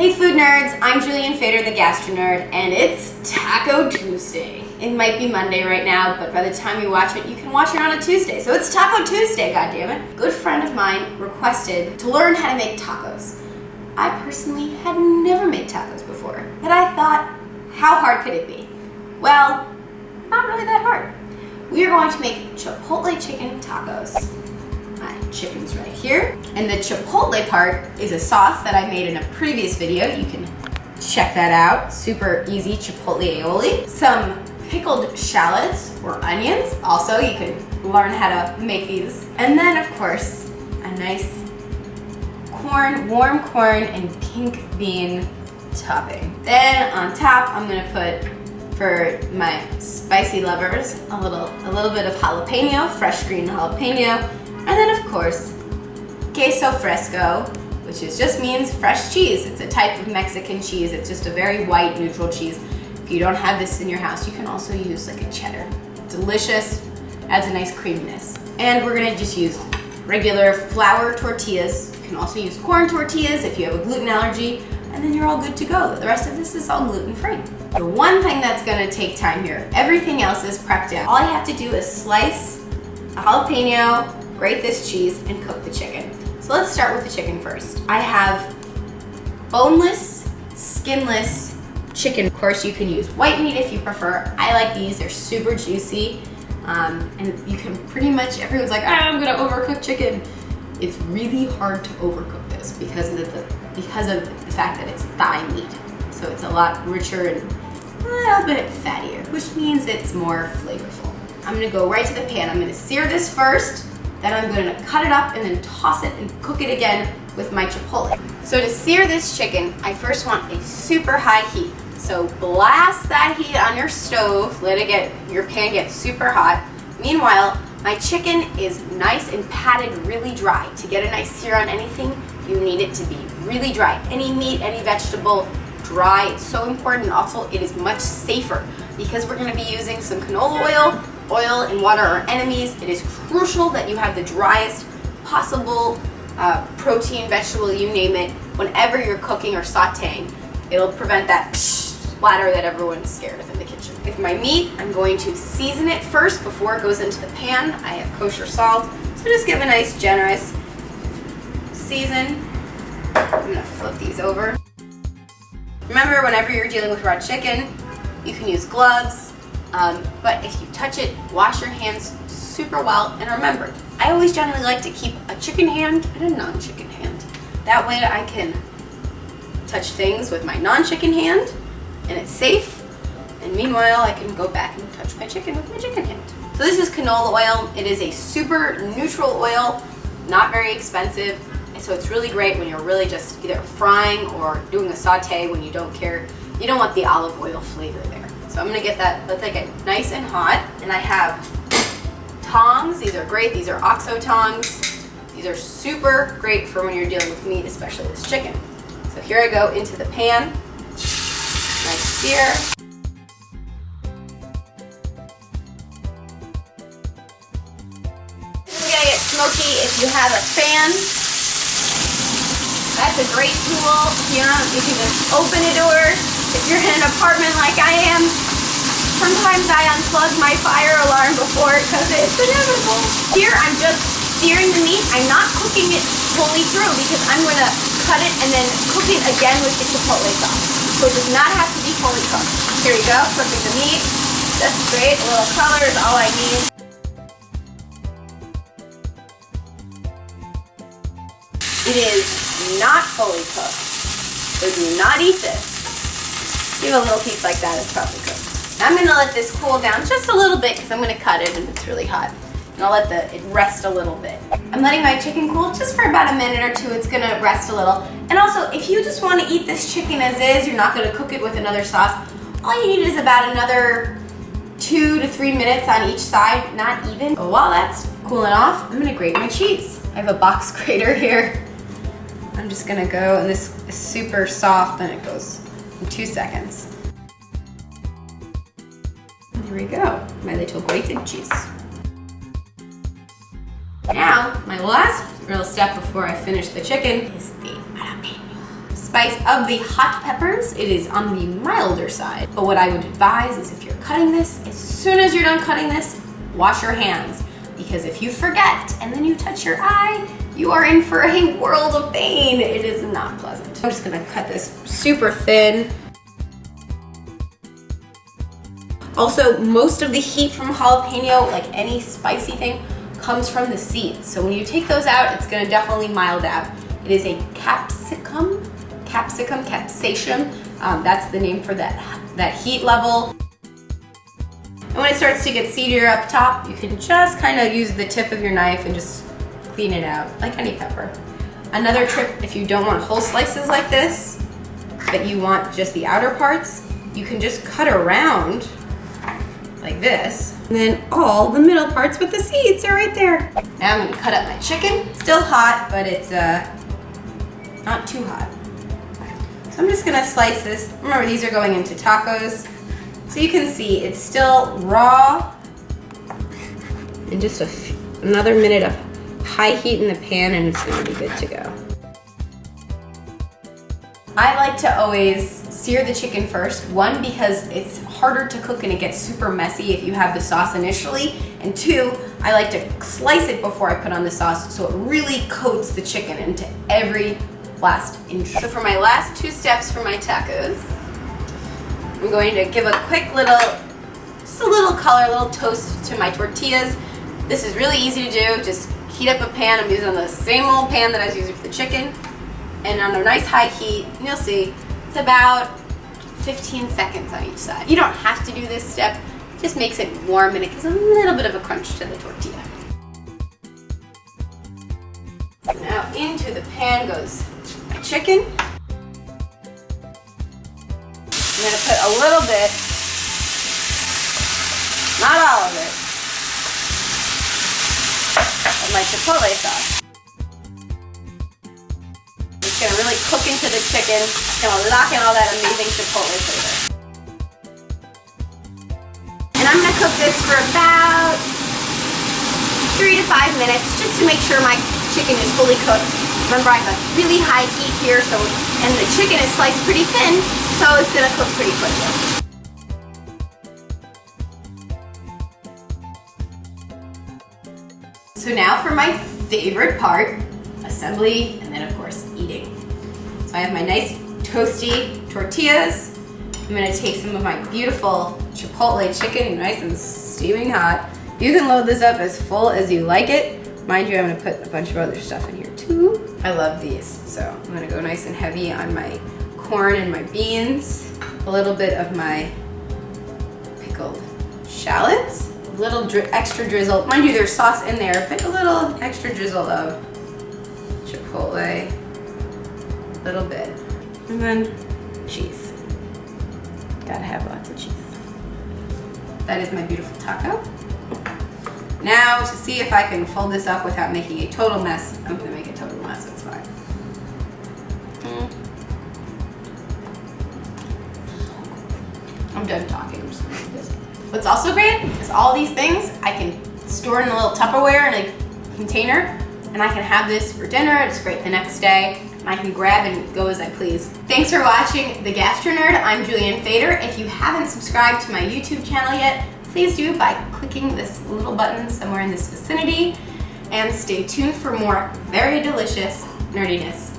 Hey food nerds, I'm Julianne the Gastro Nerd, and it's Taco Tuesday. It might be Monday right now, but by the time you watch it, you can watch it on a Tuesday. So it's Taco Tuesday, goddammit. A good friend of mine requested to learn how to make tacos. I personally had never made tacos before, but I thought, how hard could it be? Well, not really that hard. We are going to make Chipotle chicken tacos. My chicken's right here. And the Chipotle part is a sauce that I made in a previous video. You can check that out. Super easy Chipotle aioli. Some pickled shallots or onions. Also, you can learn how to make these. And then, of course, a nice warm corn and pink bean topping. Then on top, I'm gonna put, for my spicy lovers, a little bit of jalapeno, fresh green jalapeno. And then of course, queso fresco, which just means fresh cheese. It's a type of Mexican cheese. It's just a very white, neutral cheese. If you don't have this in your house, you can also use like a cheddar. Delicious, adds a nice creaminess. And we're gonna just use regular flour tortillas. You can also use corn tortillas if you have a gluten allergy, and then you're all good to go. The rest of this is all gluten-free. The one thing that's gonna take time here, everything else is prepped out. All you have to do is slice a jalapeno, grate this cheese, and cook the chicken. So let's start with the chicken first. I have boneless, skinless chicken. Of course, you can use white meat if you prefer. I like these, they're super juicy. And you can pretty much, everyone's like, I'm gonna overcook chicken. It's really hard to overcook this because of the fact that it's thigh meat. So it's a lot richer and a little bit fattier, which means it's more flavorful. I'm gonna go right to the pan. I'm gonna sear this first, then I'm gonna cut it up and then toss it and cook it again with my chipotle. So to sear this chicken, I first want a super high heat. So blast that heat on your stove, let your pan get super hot. Meanwhile, my chicken is nice and patted really dry. To get a nice sear on anything, you need it to be really dry. Any meat, any vegetable, dry. It's so important. Also, it is much safer because we're gonna be using some canola oil. Oil and water are enemies. It is crucial that you have the driest possible protein, vegetable, you name it, whenever you're cooking or sauteing. It'll prevent that splatter that everyone's scared of in the kitchen. With my meat, I'm going to season it first before it goes into the pan. I have kosher salt, so just give a nice generous season. I'm gonna flip these over. Remember, whenever you're dealing with raw chicken, you can use gloves. But if you touch it, wash your hands super well. And remember, I always generally like to keep a chicken hand and a non-chicken hand. That way I can touch things with my non-chicken hand and it's safe. And meanwhile, I can go back and touch my chicken with my chicken hand. So this is canola oil. It is a super neutral oil, not very expensive. And so it's really great when you're really just either frying or doing a saute when you don't care. You don't want the olive oil flavor there. So I'm gonna get that, let's get nice and hot. And I have tongs, these are great. These are OXO tongs. These are super great for when you're dealing with meat, especially this chicken. So here I go into the pan. Nice sear. This is gonna get smoky. If you have a fan, that's a great tool. You know, you can just open a door. If you're in an apartment like I am, sometimes I unplug my fire alarm before because it's inevitable. Here I'm just searing the meat. I'm not cooking it fully through because I'm going to cut it and then cook it again with the chipotle sauce. So it does not have to be fully cooked. Here we go, cooking the meat. That's great. A little color is all I need. It is not fully cooked. So do not eat this. Give a little piece like that, it's probably cooked. I'm gonna let this cool down just a little bit because I'm gonna cut it and it's really hot. And I'll let it rest a little bit. I'm letting my chicken cool just for about a minute or two. It's gonna rest a little. And also, if you just wanna eat this chicken as is, you're not gonna cook it with another sauce, all you need is about another 2 to 3 minutes on each side, not even. But while that's cooling off, I'm gonna grate my cheese. I have a box grater here. I'm just gonna go, and this is super soft, and it goes in 2 seconds. And here we go, my little grated cheese. Now, my last real step before I finish the chicken is the jalapenos. spice of the hot peppers, it is on the milder side. But what I would advise is if you're cutting this, as soon as you're done cutting this, wash your hands. Because if you forget and then you touch your eye, you are in for a world of pain. It is not pleasant. I'm just gonna cut this super thin. Also, most of the heat from jalapeno, like any spicy thing, comes from the seeds. So when you take those out, it's gonna definitely mild out. It is a capsicum. That's the name for that heat level. And when it starts to get seedier up top, you can just kind of use the tip of your knife and just clean it out, like any pepper. Another trick, if you don't want whole slices like this, but you want just the outer parts, you can just cut around like this, and then all the middle parts with the seeds are right there. Now I'm gonna cut up my chicken. Still hot, but it's not too hot. So I'm just gonna slice this. Remember, these are going into tacos. So you can see it's still raw. And just another minute of high heat in the pan and it's gonna be good to go. I like to always sear the chicken first. One, because it's harder to cook and it gets super messy if you have the sauce initially. And two, I like to slice it before I put on the sauce so it really coats the chicken into every last inch. So for my last two steps for my tacos, I'm going to give a quick little, just a little color, a little toast to my tortillas. This is really easy to do. Just heat up a pan. I'm using the same old pan that I was using for the chicken. And on a nice high heat, and you'll see, it's about 15 seconds on each side. You don't have to do this step, it just makes it warm and it gives a little bit of a crunch to the tortilla. Now into the pan goes my chicken. I'm gonna put a little bit, not all of it, of my chipotle sauce. It's gonna really cook into the chicken. It's gonna lock in all that amazing chipotle flavor. And I'm gonna cook this for about 3 to 5 minutes just to make sure my chicken is fully cooked. Remember, I have a really high heat here, and the chicken is sliced pretty thin, so it's gonna cook pretty quickly. So now for my favorite part, assembly, and then of course eating. So I have my nice toasty tortillas. I'm gonna take some of my beautiful chipotle chicken, nice and steaming hot. You can load this up as full as you like it. Mind you, I'm gonna put a bunch of other stuff in here too. I love these, so I'm gonna go nice and heavy on my corn and my beans. A little bit of my pickled shallots. A little extra drizzle. Mind you, there's sauce in there, but a little extra drizzle of chipotle, a little bit, and then cheese. Gotta have lots of cheese. That is my beautiful taco. Now to see if I can fold this up without making a total mess. I'm gonna make a total mess, it's fine. I'm done talking, I'm just gonna do this. What's also great is all these things I can store in a little Tupperware in a container, and I can have this for dinner. It's great the next day, and I can grab and go as I please. Thanks for watching The Gastronerd. I'm Julianne Fader. If you haven't subscribed to my YouTube channel yet, please do by clicking this little button somewhere in this vicinity, and stay tuned for more very delicious nerdiness.